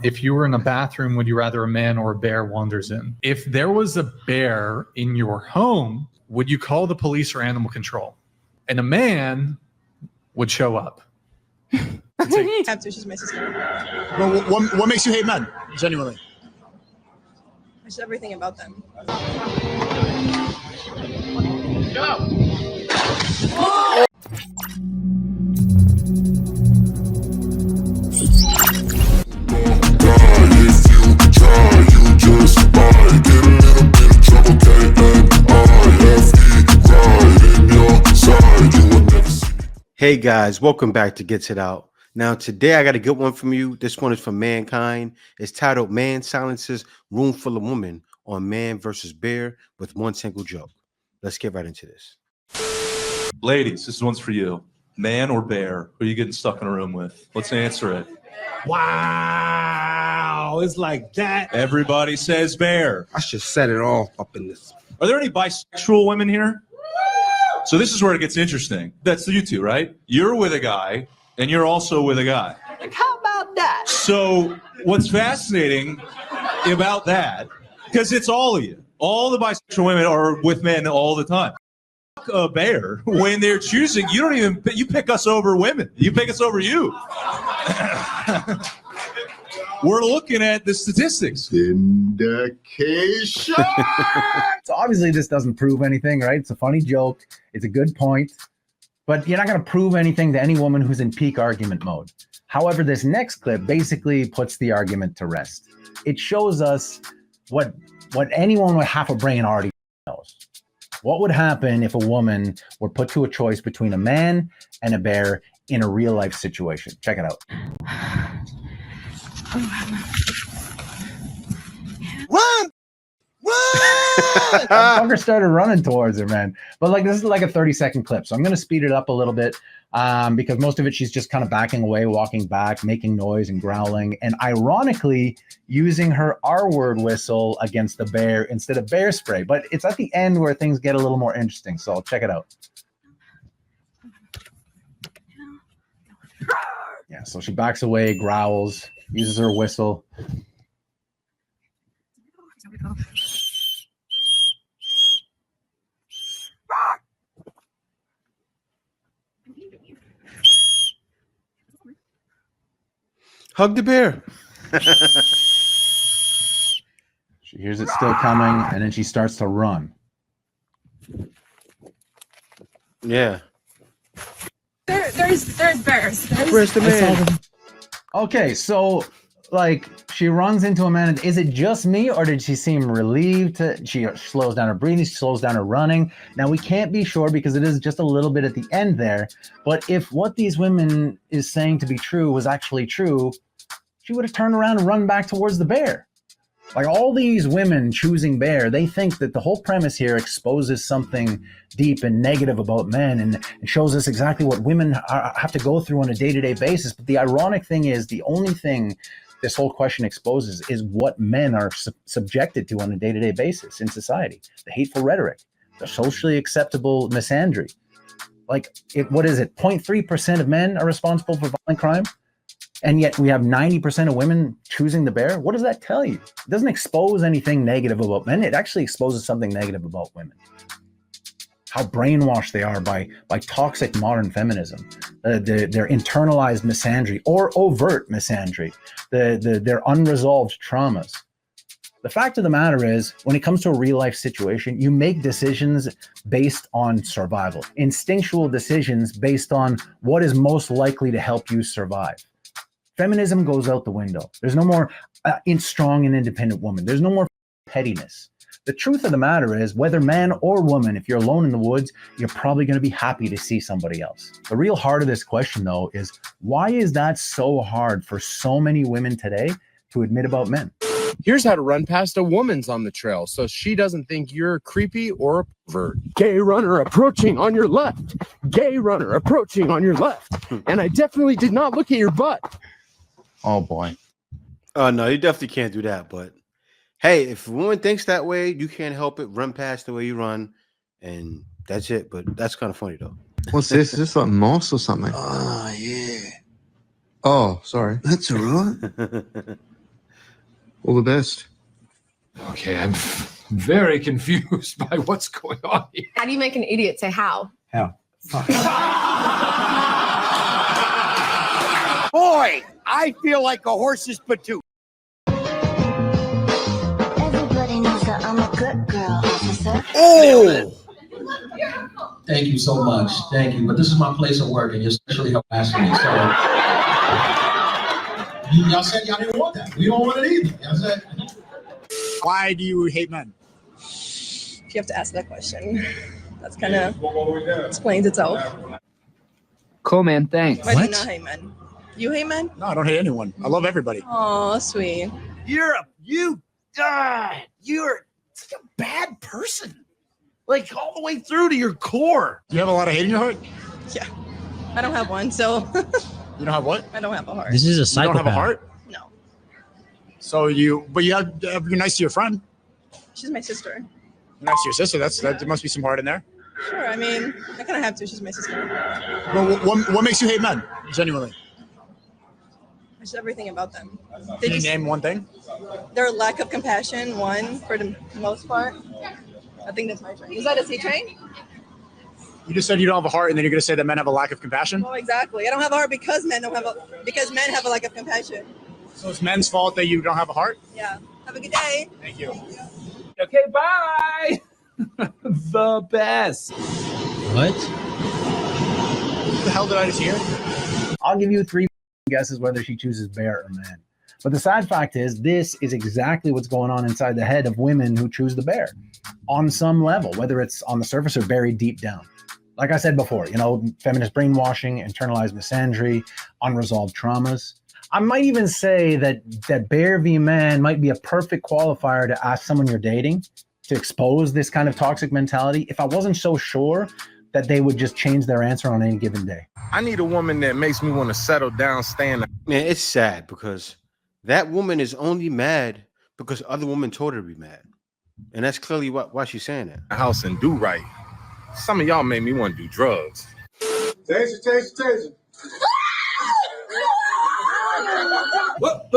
If you were in a bathroom, would you rather a man or a bear wanders in? If there was a bear in your home, would you call the police or animal control? And a man would show up. She's my sister. Well, what makes you hate men, genuinely? Just everything about them. Hey guys, welcome back to Gets It Out. Now today I got a good one from you. This one is from Mankind. It's titled Man Silences Room Full of Women on Man versus Bear with one single joke. Let's get right into this. Ladies, this one's for you. Man or bear? Who are you getting stuck in a room with? Let's answer it. Wow, it's like that. Everybody says bear. I should set it all up in this. Are there any bisexual women here? So this is where it gets interesting. That's you two, right? You're with a guy, and you're also with a guy. Like, how about that? So what's fascinating about that, because it's all of you. All the bisexual women are with men all the time. A bear, when they're choosing, you pick us over women. You pick us over you. We're looking at the statistics. Indication. So obviously this doesn't prove anything, right? It's a funny joke. It's a good point. But you're not going to prove anything to any woman who's in peak argument mode. However, this next clip basically puts the argument to rest. It shows us what anyone with half a brain already knows. What would happen if a woman were put to a choice between a man and a bear in a real life situation? Check it out. Run! Fucker started running towards her, man. But like this is like a 30-second clip, so I'm gonna speed it up a little bit because most of it she's just kind of backing away, walking back, making noise and growling, and ironically using her R-word whistle against the bear instead of bear spray. But it's at the end where things get a little more interesting, so I'll check it out. Yeah, so she backs away, growls, uses her whistle. Hug the bear. She hears it still coming, and then she starts to run. Yeah. There's bears. Where's the man? Okay, so like she runs into a man. Is it just me, or did she seem relieved? She slows down her breathing, she slows down her running. Now we can't be sure because it is just a little bit at the end there. But if what these women is saying to be true was actually true, she would have turned around and run back towards the bear. Like all these women choosing bear, they think that the whole premise here exposes something deep and negative about men and shows us exactly what women have to go through on a day-to-day basis. But the ironic thing is the only thing this whole question exposes is what men are subjected to on a day-to-day basis in society. The hateful rhetoric, the socially acceptable misandry. Like, what is it? 0.3% of men are responsible for violent crime? And yet we have 90% of women choosing the bear. What does that tell you? It doesn't expose anything negative about men. It actually exposes something negative about women. How brainwashed they are by toxic modern feminism, their internalized misandry or overt misandry, their unresolved traumas. The fact of the matter is, when it comes to a real life situation, you make decisions based on survival, instinctual decisions based on what is most likely to help you survive. Feminism goes out the window. There's no more strong and independent woman. There's no more pettiness. The truth of the matter is, whether man or woman, if you're alone in the woods, you're probably going to be happy to see somebody else. The real heart of this question, though, is why is that so hard for so many women today to admit about men? Here's how to run past a woman's on the trail so she doesn't think you're creepy or a pervert. Gay runner approaching on your left. Gay runner approaching on your left. And I definitely did not look at your butt. Oh, boy. Oh, no, you definitely can't do that. But hey, if a woman thinks that way, you can't help it. Run past the way you run. And that's it. But that's kind of funny, though. What's this? Is this like moss or something? Oh, yeah. Oh, sorry. That's all right. All the best. Okay, I'm very confused by what's going on here. How do you make an idiot say how? Boy, I feel like a horse's patoot. Everybody knows that I'm a good girl, officer. Oh! Thank you so much. Thank you. But this is my place of work and you're sexually harassing me. So y'all said y'all didn't want that. We don't want it either. Y'all said. Why do you hate men? You have to ask that question. That's kind of explains itself. Cool, man. Thanks. Why do you not hate men? You hate men? No, I don't hate anyone. I love everybody. Oh, sweet. You're such a bad person. Like all the way through to your core. You have a lot of hate in your heart? Yeah. I don't have one, so You don't have what? I don't have a heart. This is a You psychopath. don't have a heart? No. So you're nice to your friend. She's my sister. You're nice to your sister. There must be some heart in there. Sure, I mean, I kind of have to. She's my sister. Well, what makes you hate men, genuinely? Just everything about them. Can you name one thing? Their lack of compassion, one, for the most part. I think that's my train. Is that a C train? You just said you don't have a heart, and then you're going to say that men have a lack of compassion? Well, exactly. I don't have a heart because men have a lack of compassion. So it's men's fault that you don't have a heart? Yeah. Have a good day. Thank you. Okay, bye. The best. What? What the hell did I just hear? I'll give you 3 guesses whether she chooses bear or man. But the sad fact is, this is exactly what's going on inside the head of women who choose the bear on some level, whether it's on the surface or buried deep down. Like I said before, feminist brainwashing, internalized misandry, unresolved traumas. I might even say that bear v man might be a perfect qualifier to ask someone you're dating to expose this kind of toxic mentality if I wasn't so sure that they would just change their answer on any given day. I need a woman that makes me want to settle down, stand. Man, it's sad because that woman is only mad because other women told her to be mad. And that's clearly why she's saying that. The house and do right. Some of y'all made me want to do drugs. Taser. What?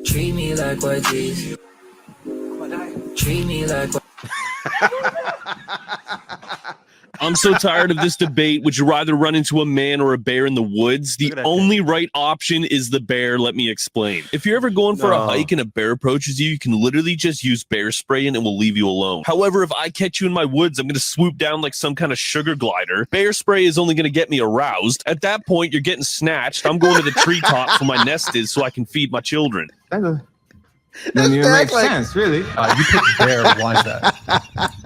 Treat me like white teeth. Treat me like I'm so tired of this debate. Would you rather run into a man or a bear in the woods? The only right option is the bear. Let me explain. If you're ever going for a hike and a bear approaches you, you can literally just use bear spray and it will leave you alone. However, if I catch you in my woods, I'm going to swoop down like some kind of sugar glider. Bear spray is only going to get me aroused. At that point, you're getting snatched. I'm going to the treetop where my nest is so I can feed my children. Then it makes sense, really. You picked bear. Why is that?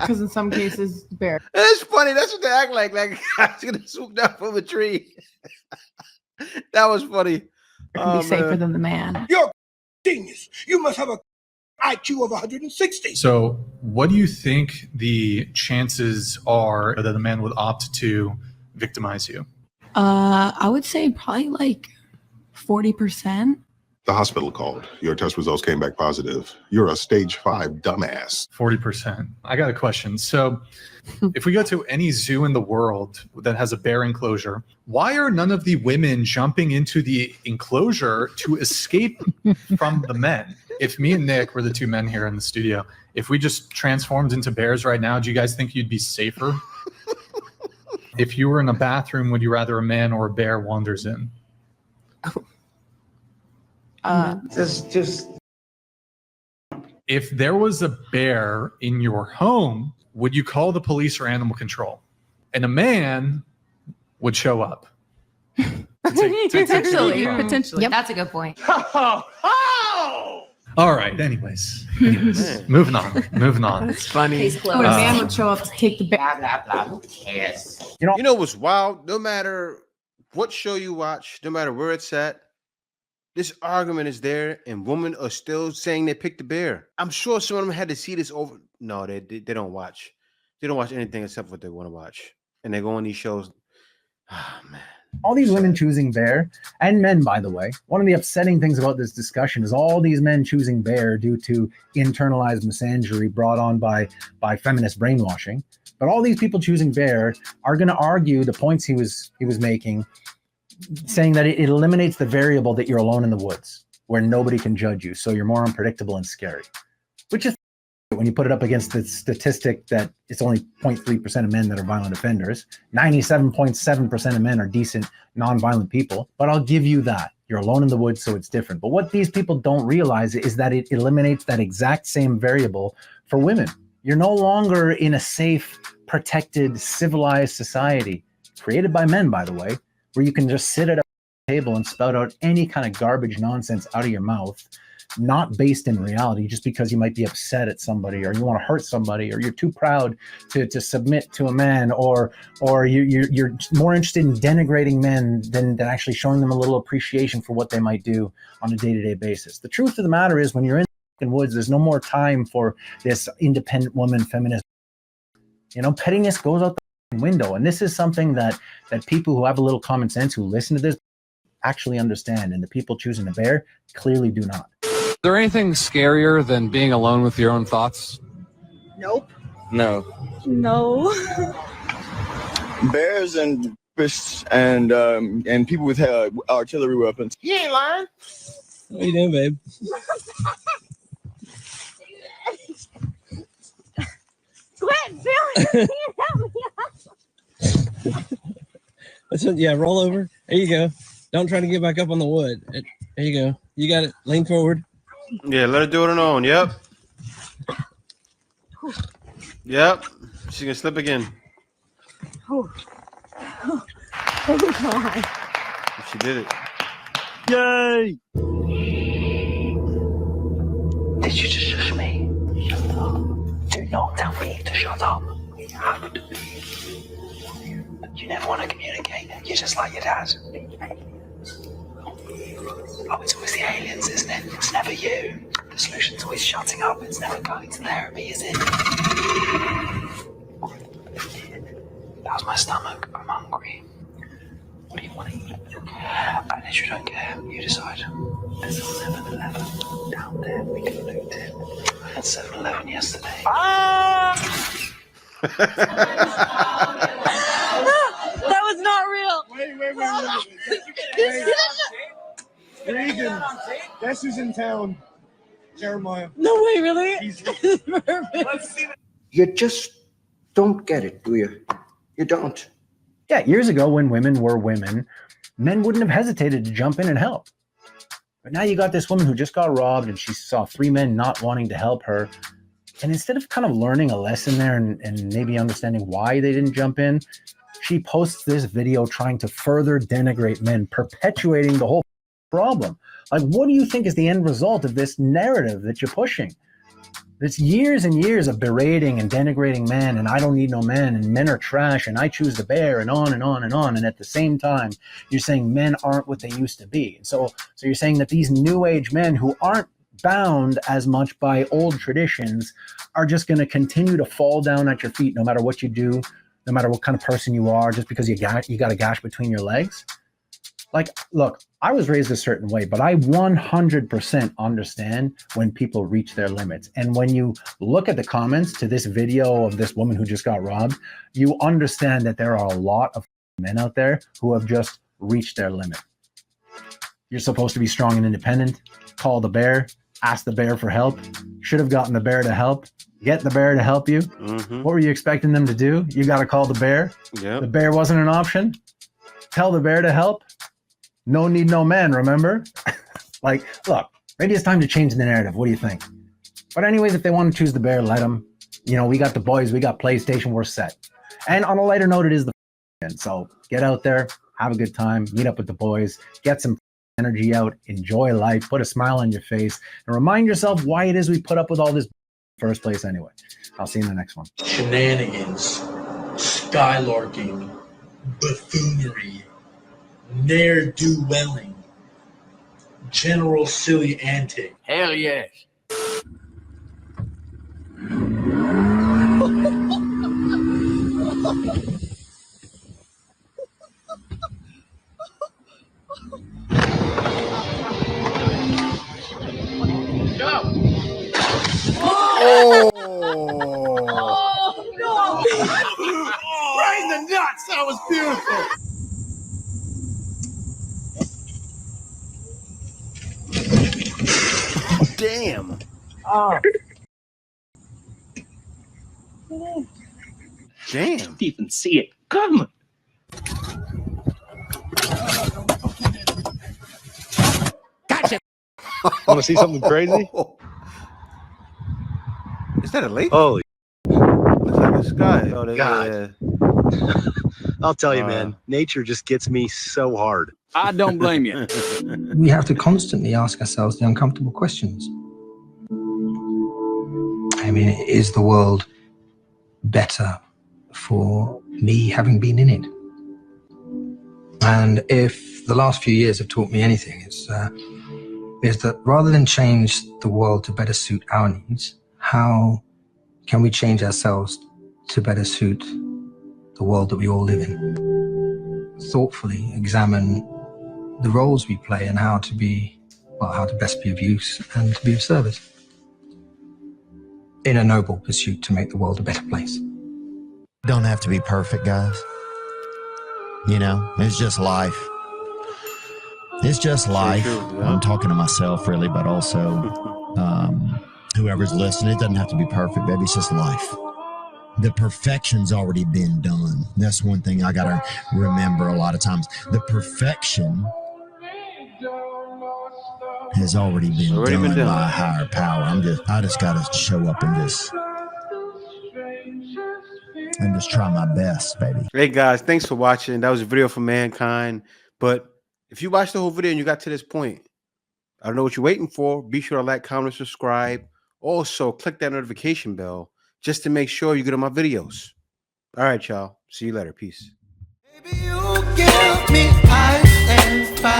Because in some cases, bear. That's funny. That's what they act like. Like I was gonna swoop down from a tree. That was funny. Can be safer than the man. You're a genius. You must have a IQ of 160. So, what do you think the chances are that the man would opt to victimize you? I would say probably like 40%. The hospital called. Your test results came back positive. You're a stage 5 dumbass. 40%. I got a question. So, if we go to any zoo in the world that has a bear enclosure, why are none of the women jumping into the enclosure to escape from the men? If me and Nick were the 2 men here in the studio, if we just transformed into bears right now, do you guys think you'd be safer? If you were in a bathroom, would you rather a man or a bear wanders in? Just If there was a bear in your home, would you call the police or animal control? And a man would show up. Potentially. Yep. That's a good point. All right. Anyways, moving on. That's funny. Case closed. When a man would show up to take the bear. yes. You know what's wild? No matter what show you watch, no matter where it's at, this argument is there, and women are still saying they picked the bear. I'm sure some of them had to see this over. No, they don't watch. They don't watch anything except what they want to watch, and they go on these shows. Ah, man. All these women choosing bear, and men, by the way. One of the upsetting things about this discussion is all these men choosing bear due to internalized misandry brought on by feminist brainwashing. But all these people choosing bear are going to argue the points he was making, saying that it eliminates the variable that you're alone in the woods. where nobody can judge you. So you're more unpredictable and scary, which is when you put it up against the statistic that it's only 0.3% of men that are violent offenders. 97.7% of men are decent, non-violent people. But I'll give you that. You're alone in the woods, so it's different. But what these people don't realize is that it eliminates that exact same variable for women. You're no longer in a safe, protected, civilized society, created by men, by the way, where you can just sit at a table and spout out any kind of garbage nonsense out of your mouth, not based in reality, just because you might be upset at somebody or you want to hurt somebody or you're too proud to submit to a man or you're more interested in denigrating men than actually showing them a little appreciation for what they might do on a day-to-day basis. The truth of the matter is when you're in the woods, there's no more time for this independent woman feminism. You know, pettiness goes out the window. And this is something that people who have a little common sense who listen to this actually understand. And the people choosing the bear clearly do not. Is there anything scarier than being alone with your own thoughts? Nope. No. No. Bears and fish and people with artillery weapons. You ain't lying. What you doing, babe? Quit, Billy! Help me out. Yeah, roll over. There you go. Don't try to get back up on the wood. There you go. You got it. Lean forward. Yeah, let her do it on her own. Yep. Yep. She can slip again. Oh God. She did it. Yay! Did you just shush me? Shut up. Do not tell me to shut up. We have to. You never want to communicate. You're just like your dad. Oh, it's always the aliens, isn't it? It's never you. The solution's always shutting up. It's never going to therapy, is it? How's my stomach? I'm hungry. What do you want to eat? I literally don't care. You decide. There's a 7-Eleven down there. We can loot it. I had 7-Eleven yesterday. That was not real. Wait. Regan, guess who's in town? Jeremiah. No way, really? He's You just don't get it, do you? You don't. Yeah, years ago when women were women, men wouldn't have hesitated to jump in and help. But now you got this woman who just got robbed and she saw 3 men not wanting to help her. And instead of kind of learning a lesson there and maybe understanding why they didn't jump in, she posts this video trying to further denigrate men, perpetuating the whole problem. Like, what do you think is the end result of this narrative that you're pushing? It's years and years of berating and denigrating men, and I don't need no men, and men are trash, and I choose the bear, and on and on and on. And at the same time, you're saying men aren't what they used to be. And so you're saying that these new age men who aren't bound as much by old traditions are just going to continue to fall down at your feet no matter what you do, no matter what kind of person you are, just because you got a gash between your legs. Like, look, I was raised a certain way, but I 100% understand when people reach their limits. And when you look at the comments to this video of this woman who just got robbed, you understand that there are a lot of men out there who have just reached their limit. You're supposed to be strong and independent. Call the bear, ask the bear for help. Should have gotten the bear to help. Get the bear to help you. Mm-hmm. What were you expecting them to do? You got to call the bear. Yep. The bear wasn't an option. Tell the bear to help. No need, no man, remember? Like, look, maybe it's time to change the narrative. What do you think? But anyways, if they want to choose the bear, let them. You know, we got the boys, we got PlayStation, we're set. And on a lighter note, it is the end. So get out there, have a good time, meet up with the boys, get some energy out, enjoy life, put a smile on your face, and remind yourself why it is we put up with all this in the first place anyway. I'll see you in the next one. Shenanigans, skylarking, buffoonery, ne'er-do-welling, general silly antic. Hell yes. Oh! No! Right in the nuts! That was beautiful! Damn. Oh. Damn. Didn't even see it come. Gotcha. Want to see something crazy? Is that a lake? Holy. Looks like a sky. Oh, God. I'll tell you, man, nature just gets me so hard. I don't blame you. We have to constantly ask ourselves the uncomfortable questions. I mean, is the world better for me having been in it? And if the last few years have taught me anything, is that rather than change the world to better suit our needs, how can we change ourselves to better suit the world that we all live in? Thoughtfully examine the roles we play and how to best be of use and to be of service in a noble pursuit to make the world a better place. Don't have to be perfect, guys. You know, it's just life. It's just life. I'm talking to myself, really, but also whoever's listening. It doesn't have to be perfect, baby. It's just life. The perfection's already been done. That's one thing I gotta remember a lot of times. The perfection has already been done by a higher power. I just gotta show up and just try my best, baby. Hey guys, thanks for watching. That was a video from Mankind. But if you watched the whole video and you got to this point, I don't know what you're waiting for. Be sure to like, comment, subscribe. Also, click that notification bell just to make sure you get on my videos. All right, y'all. See you later. Peace. Baby, you give me ice and fire.